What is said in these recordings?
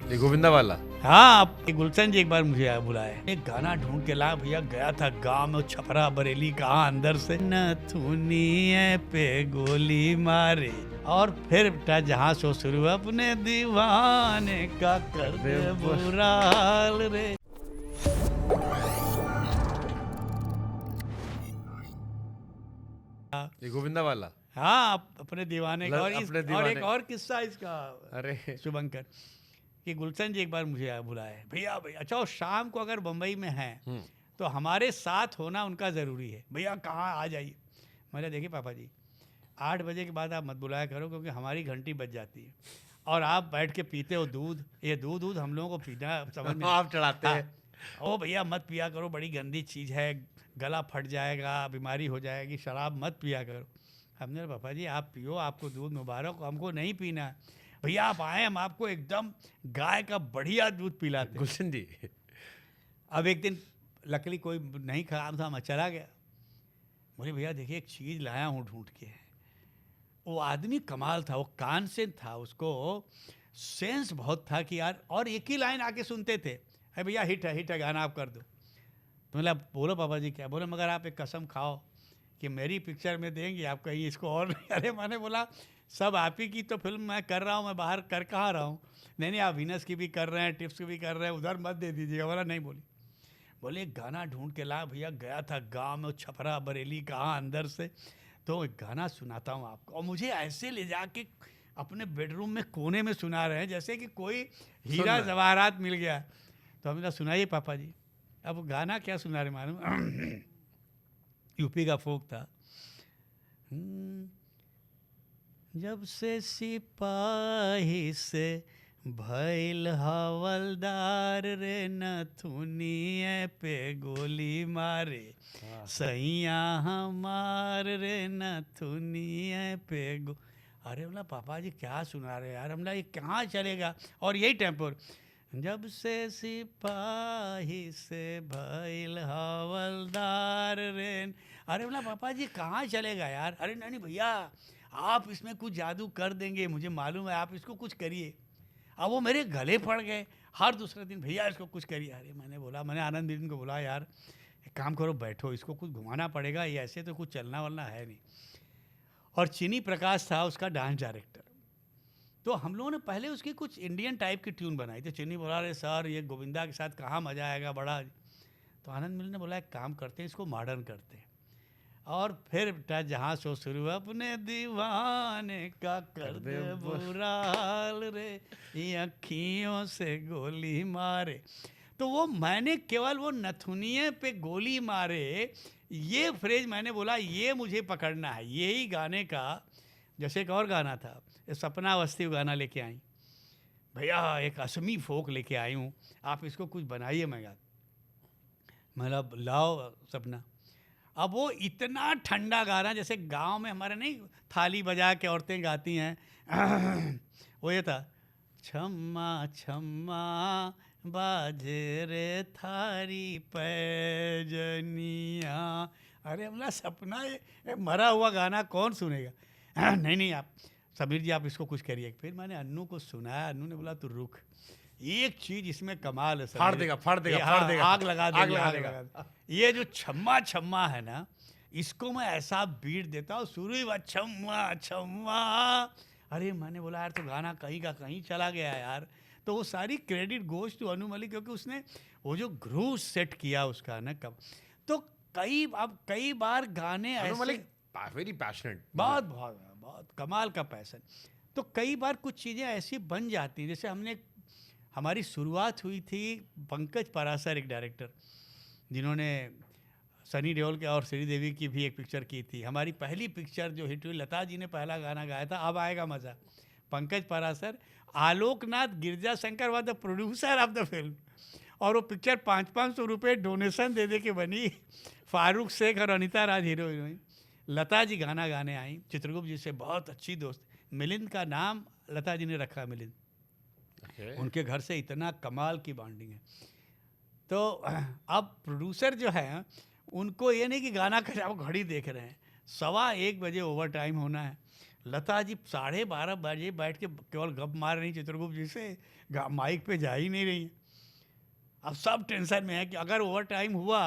ये गोविंदा वाला। हाँ, गुलशन जी एक बार मुझे बुलाए, एक गाना ढूंढ के ला भैया। गया था गांव में, छपरा बरेली कहाँ अंदर से नथुनिए पे गोली मारे, और फिर बेटा जहाँ से शुरू हुआ, अपने दीवाने का कर दे बुरा हाल रे। ये गोविंदा वाला। हाँ, अपने दीवाने का। और अपने और दीवाने। एक और किस्सा इसका, अरे शुभंकर, कि गुलशन जी एक बार मुझे बुलाए, भैया भैया अच्छा, और शाम को अगर बम्बई में हैं तो हमारे साथ होना उनका ज़रूरी है। भैया कहाँ आ जाइए। मैंने देखिए पापा जी, 8 बजे के बाद आप मत बुलाया करो, क्योंकि हमारी घंटी बज जाती है और आप बैठ के पीते हो दूध। ये दूध हम लोगों को पीना समझ में आप चढ़ाते हैं। ओ भैया मत पिया करो, बड़ी गंदी चीज़ है, गला फट जाएगा, बीमारी हो जाएगी, शराब मत पिया करो। हमने कहा पापा जी आप पियो, आपको दूध मुबारक, हमको नहीं पीना है। भैया आप आए, हम आपको एकदम गाय का बढ़िया दूध पिलाते हैं। गुलशन जी। अब एक दिन लकली कोई नहीं खराब था, मैं चला गया। बोले भैया देखिए एक चीज़ लाया हूँ ढूंढ के। वो आदमी कमाल था, वो कान से था, उसको सेंस बहुत था कि यार, और एक ही लाइन आके सुनते थे, है भैया हिट है गाना आप कर दो। तो मतलब बोलो पापा जी क्या। बोले मगर आप एक कसम खाओ कि मेरी पिक्चर में देंगे आप, कहीं इसको और नहीं। अरे मैंने बोला सब आप ही की तो फिल्म मैं कर रहा हूँ, मैं बाहर कर कहाँ रहा हूँ। नहीं आप वीनस की भी कर रहे हैं, टिप्स की भी कर रहे हैं, उधर मत दे दीजिएगा। बोला नहीं। बोले एक गाना ढूंढ के ला भैया। गया था गांव में, छपरा बरेली कहाँ अंदर से, तो एक गाना सुनाता हूँ आपको। और मुझे ऐसे ले जाके अपने बेडरूम में कोने में सुना रहे हैं जैसे कि कोई हीरा जवाहरात मिल गया। तो हमने कहा सुनाइए पापा जी। अब गाना क्या सुना रहे मालूम, यूपी का फोक था। जब से सिपाही से भइल हवलदार रे, नथुनिए पे गोली मारे, सैया हमार रे, नथुनिए पे गो। अरे बोला पापा जी क्या सुना रहे यार। हमला ये कहाँ चलेगा। और यही टेम्पो, जब से सिपाही से भइल हवलदार रे। अरे बोला पापा जी कहाँ चलेगा यार। अरे नहीं भैया आप इसमें कुछ जादू कर देंगे, मुझे मालूम है, आप इसको कुछ करिए। अब वो मेरे गले पड़ गए हर दूसरे दिन, भैया इसको कुछ करिए। अरे मैंने आनंद दीदी को बोला यार एक काम करो, बैठो, इसको कुछ घुमाना पड़ेगा, ये ऐसे तो कुछ चलना वलना है नहीं। और चीनी प्रकाश था उसका डांस डायरेक्टर। तो हम लोगों ने पहले उसकी कुछ इंडियन टाइप की ट्यून बनाई थी। चीनी बोला रहे सर ये गोविंदा के साथ कहाँ मज़ा आएगा बड़ा। तो आनंद मिल ने बोला एक काम करते हैं, इसको मॉडर्न करते हैं। और फिर बेटा जहाँ से शुरू हुआ, अपने दीवाने का कर दे बुरा हाल रे, ये अखियों से गोली मारे। तो वो मैंने केवल वो नथुनिए पे गोली मारे ये फ्रेज मैंने बोला ये मुझे पकड़ना है। यही गाने का जैसे एक और गाना था, सपना अवस्थी गाना लेके आई, भैया एक असमी फोक लेके आई हूँ, आप इसको कुछ बनाइए। मैं मतलब लाओ सपना। अब वो इतना ठंडा गाना, जैसे गांव में हमारे नहीं थाली बजा के औरतें गाती हैं वो ये था, छम्मा छम्मा बाजे रे थारी पैजनिया। अरे बोला सपना ये मरा हुआ गाना कौन सुनेगा। नहीं आप समीर जी आप इसको कुछ करिए। फिर मैंने अन्नू को सुनाया, अन्नू ने बोला तू रुक, एक चीज इसमें कमाल है, फाड़ देगा आग लगा देगा। ये जो छम्मा छम्मा है ना, इसको मैं ऐसा बीट देता हूँ, शुरू ही बात छम्मा छम्मा। अरे मैंने बोला यार तो गाना कहीं का कहीं चला गया यार। तो वो सारी credit goes to Anu Malik, क्योंकि उसने वो जो ग्रूव सेट किया उसका ना कब। तो कई बार गाने ऐसे वेरी पैशनेट, बहुत बहुत बहुत कमाल का पैशन। तो कई बार कुछ चीज़ें ऐसी बन जाती हैं। जैसे हमारी शुरुआत हुई थी पंकज परासर, एक डायरेक्टर जिन्होंने सनी देओल के और श्रीदेवी की भी एक पिक्चर की थी। हमारी पहली पिक्चर जो हिट हुई, लता जी ने पहला गाना गाया था, अब आएगा मज़ा। Pankaj Parasar, Aloknath Girja Shankar was the producer of the film. और वो पिक्चर 500-500 रुपये डोनेशन दे के बनी। फारूक शेख और अनिता राज हीरो हीरोइन, लता जी गाना गाने आई चित्रगुप्त जी से बहुत अच्छी दोस्त। मिलिंद का नाम लता जी ने रखा, मिलिंद। उनके घर से इतना कमाल की बॉन्डिंग है। तो अब प्रोड्यूसर जो है उनको ये नहीं कि गाना कर, आप घड़ी देख रहे हैं, 1:15 बजे ओवर टाइम होना है, लता जी 12:30 बजे बैठ के केवल गप मार रही चित्रगुप्त जी से, माइक पे जा ही नहीं रही हैं। अब सब टेंशन में है कि अगर ओवर टाइम हुआ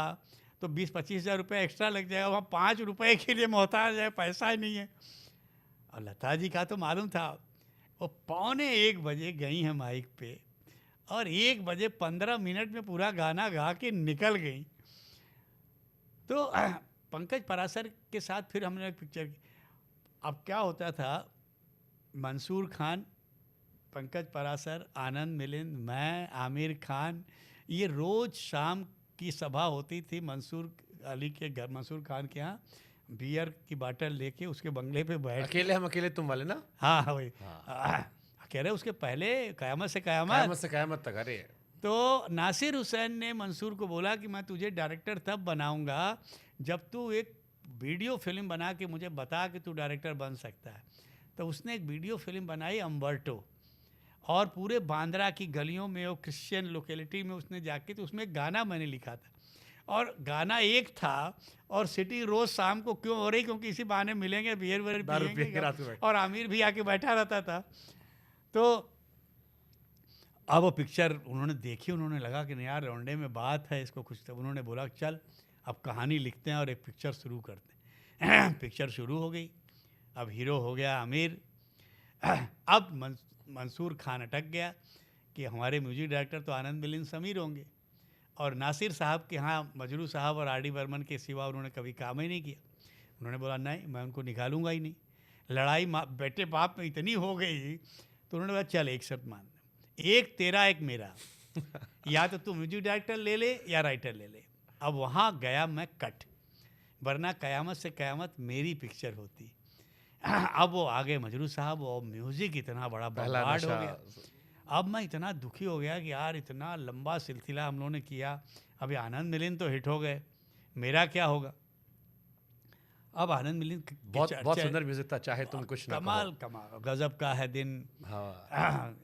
तो 20-25 हज़ार रुपये एक्स्ट्रा लग जाएगा, वहाँ 5 रुपये के लिए मोहताज है, पैसा ही नहीं है। और लता जी का तो मालूम था, वो 12:45 गई हैं माइक पे और 1:15 में पूरा गाना गा के निकल गई। तो पंकज पराशर के साथ फिर हमने एक पिक्चर की। अब क्या होता था, मंसूर खान, पंकज पराशर, आनंद मिलिंद, मैं, आमिर खान, ये रोज़ शाम की सभा होती थी मंसूर अली के घर, मंसूर खान के यहाँ, बियर की बाटल लेके उसके बंगले पे बैठ के। अकेले हम अकेले तुम वाले ना। हाँ हाँ वही। हाँ। कह रहे उसके पहले कयामत से कयामत कयामत। से कयामत तक। अरे तो नासिर हुसैन ने मंसूर को बोला कि मैं तुझे डायरेक्टर तब बनाऊंगा जब तू एक वीडियो फिल्म बना के मुझे बता कि तू डायरेक्टर बन सकता है। तो उसने एक वीडियो फिल्म बनाई अम्बर्टो, और पूरे बांद्रा की गलियों में और क्रिश्चियन लोकेलिटी में उसने जाके, तो उसमें एक गाना मैंने लिखा था, और गाना एक था, और सिटी रोज़ शाम को क्यों हो रही, क्योंकि इसी बहाने मिलेंगे, बियर वियर दारू पी के पिएंगे, रात में बैठ। और आमिर भी आके बैठा रहता था। तो अब वो पिक्चर उन्होंने देखी, उन्होंने लगा कि नहीं यार लौंडे में बात है, इसको कुछ, तो उन्होंने बोला चल अब कहानी लिखते हैं और एक पिक्चर शुरू करते हैं। पिक्चर शुरू हो गई। अब हीरो हो गया आमिर। अब मंसूर खान अटक गया कि हमारे म्यूजिक डायरेक्टर तो आनंद मिलिंद समीर होंगे, और नासिर साहब के यहाँ मजरू साहब और आर डी बर्मन के सिवा उन्होंने कभी काम ही नहीं किया। उन्होंने बोला नहीं, मैं उनको निकालूंगा ही नहीं। लड़ाई बेटे बाप में इतनी हो गई, तो उन्होंने बोला चल एक शर्त मान, एक तेरा एक मेरा, या तो तू म्यूजिक डायरेक्टर ले ले या राइटर ले ले। अब वहाँ गया मैं कट, वरना कयामत से कयामत मेरी पिक्चर होती। अब वो आगे मजरू साहब, और म्यूज़िक इतना बड़ा पहला बर्बाद हो नशा। गया। अब मैं इतना दुखी हो गया कि यार इतना लंबा सिलसिला हम लोगों ने किया, अभी आनंद मिलिंद तो हिट हो गए, मेरा क्या होगा। अब आनंद मिलिंद बहुत बहुत सुंदर म्यूजिक था, चाहे तुम कुछ ना कमाल कमाल, गजब का है दिन, हाँ।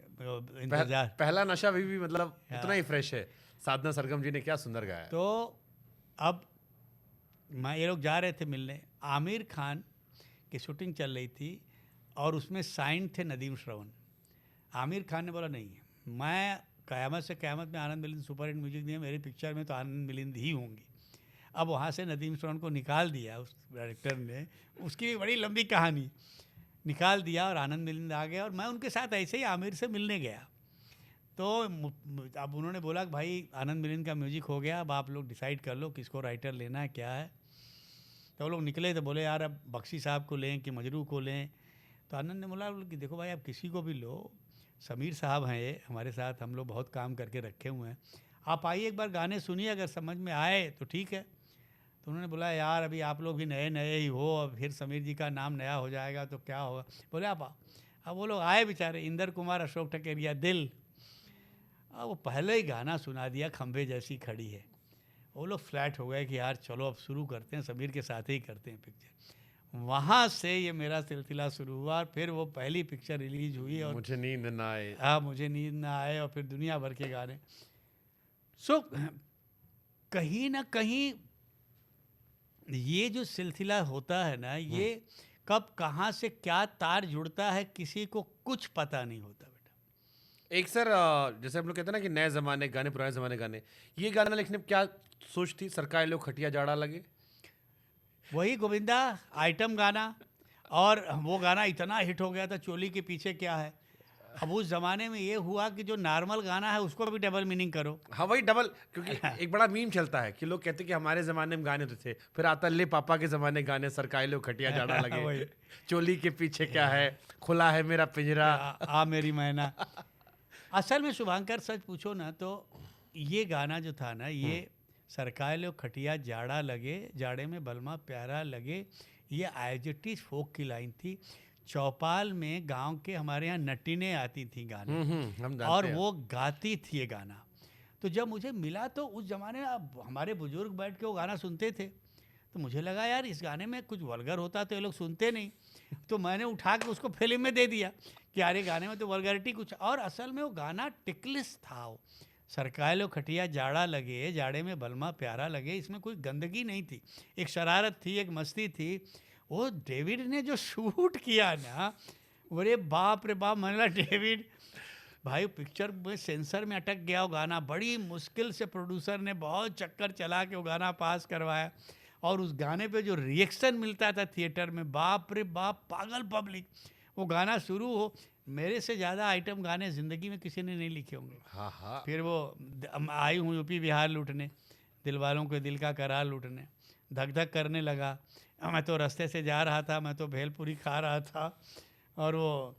इंतजार। पहला नशा भी मतलब उतना ही फ्रेश है। साधना सरगम जी ने क्या सुंदर गाया। तो अब मैं, ये लोग जा रहे थे मिलने, आमिर खान की शूटिंग चल रही थी, और उसमें साइन थे नदीम श्रवण। आमिर खान ने बोला नहीं, मैं कयामत से कयामत में Anand Milind super hit music दिए, मेरी पिक्चर में तो आनंद मिलिंद ही होंगी। अब वहाँ से नदीम श्रवण को निकाल दिया उस डायरेक्टर ने, उसकी भी बड़ी लंबी कहानी, निकाल दिया, और आनंद मिलिंद आ गया, और मैं उनके साथ ऐसे ही आमिर से मिलने गया। तो अब उन्होंने बोला कि भाई आनंद मिलिंद का म्यूजिक हो गया, अब आप लोग डिसाइड कर लो किसको राइटर लेना है, क्या है। तो वो लोग निकले, तो बोले यार अब बख्शी साहब को लें कि मजरू को लें। तो आनंद ने बोला कि देखो भाई आप किसी को भी लो, समीर साहब हैं ये हमारे साथ, हम लोग बहुत काम करके रखे हुए हैं, आप आइए एक बार गाने सुनिए, अगर समझ में आए तो ठीक है। तो उन्होंने बोला यार अभी आप लोग भी नए नए ही हो, अब फिर समीर जी का नाम नया हो जाएगा तो क्या होगा। बोले आप आओ। अब वो लोग आए बेचारे, इंदर कुमार, अशोक ठकेरिया, दिल। अब वो पहले ही गाना सुना दिया, खंभे जैसी खड़ी है। वो लोग फ्लैट हो गए कि यार चलो अब शुरू करते हैं, समीर के साथ ही करते हैं पिक्चर। वहाँ से ये मेरा सिलसिला शुरू हुआ, और फिर वो पहली पिक्चर रिलीज हुई, और मुझे नींद ना आए। हाँ मुझे नींद ना आए, और फिर दुनिया भर के गाने। सो कहीं ना कहीं ये जो सिलसिला होता है ना, ये कब कहाँ से क्या तार जुड़ता है किसी को कुछ पता नहीं होता बेटा। एक सर जैसे हम लोग कहते हैं ना कि नए ज़माने गाने, पुराने ज़माने गाने, ये गाना लिखने में क्या सोच थी? सरकार लोग खटिया जाड़ा लगे, वही गोविंदा आइटम गाना, और वो गाना इतना हिट हो गया था, चोली के पीछे क्या है। अब उस ज़माने में ये हुआ कि जो नॉर्मल गाना है उसको भी डबल मीनिंग करो। हाँ वही डबल, क्योंकि एक बड़ा मीम चलता है कि लोग कहते हैं कि हमारे ज़माने में गाने तो थे, फिर आता ले पापा के ज़माने गाने, सरकार लोग खटिया जाड़ा लगे, चोली के पीछे क्या है, खुला है मेरा पिंजरा, आ मेरी मैना। असल में शुभांकर सच पूछो ना तो ये गाना जो था ना, ये सरकार लोग खटिया जाड़ा लगे, जाड़े में बलमा प्यारा लगे, ये आइजेटिस फोक की लाइन थी। चौपाल में गांव के हमारे यहाँ नटीनें आती थी गाने, हम जानते और हैं। वो गाती थी ये गाना। तो जब मुझे मिला तो उस ज़माने में अब हमारे बुजुर्ग बैठ के वो गाना सुनते थे, तो मुझे लगा यार इस गाने में कुछ वल्गर होता तो ये लोग सुनते नहीं, तो मैंने उठा के उसको फिल्म में दे दिया कि यार ये गाने में तो वल्गैरिटी कुछ। और असल में वो गाना टिकलिस था, वो सरकार लो खटिया जाड़ा लगे, जाड़े में बलमा प्यारा लगे, इसमें कोई गंदगी नहीं थी, एक शरारत थी, एक मस्ती थी। वो डेविड ने जो शूट किया ना, अरे बाप रे बाप, मैंने बोला डेविड भाई पिक्चर में सेंसर में अटक गया वो गाना, बड़ी मुश्किल से प्रोड्यूसर ने बहुत चक्कर चला के वो गाना पास करवाया, और उस गाने पे जो रिएक्शन मिलता था थिएटर में, बाप रे बाप, पागल पब्लिक। वो गाना शुरू हो, मेरे से ज़्यादा आइटम गाने ज़िंदगी में किसी ने नहीं लिखे होंगे। हाँ हाँ। फिर वो आई हूँ यूपी बिहार लूटने, दिल वालों के दिल का करार लूटने, धक धक करने लगा। मैं तो रास्ते से जा रहा था, मैं तो भेलपुरी खा रहा था, और वो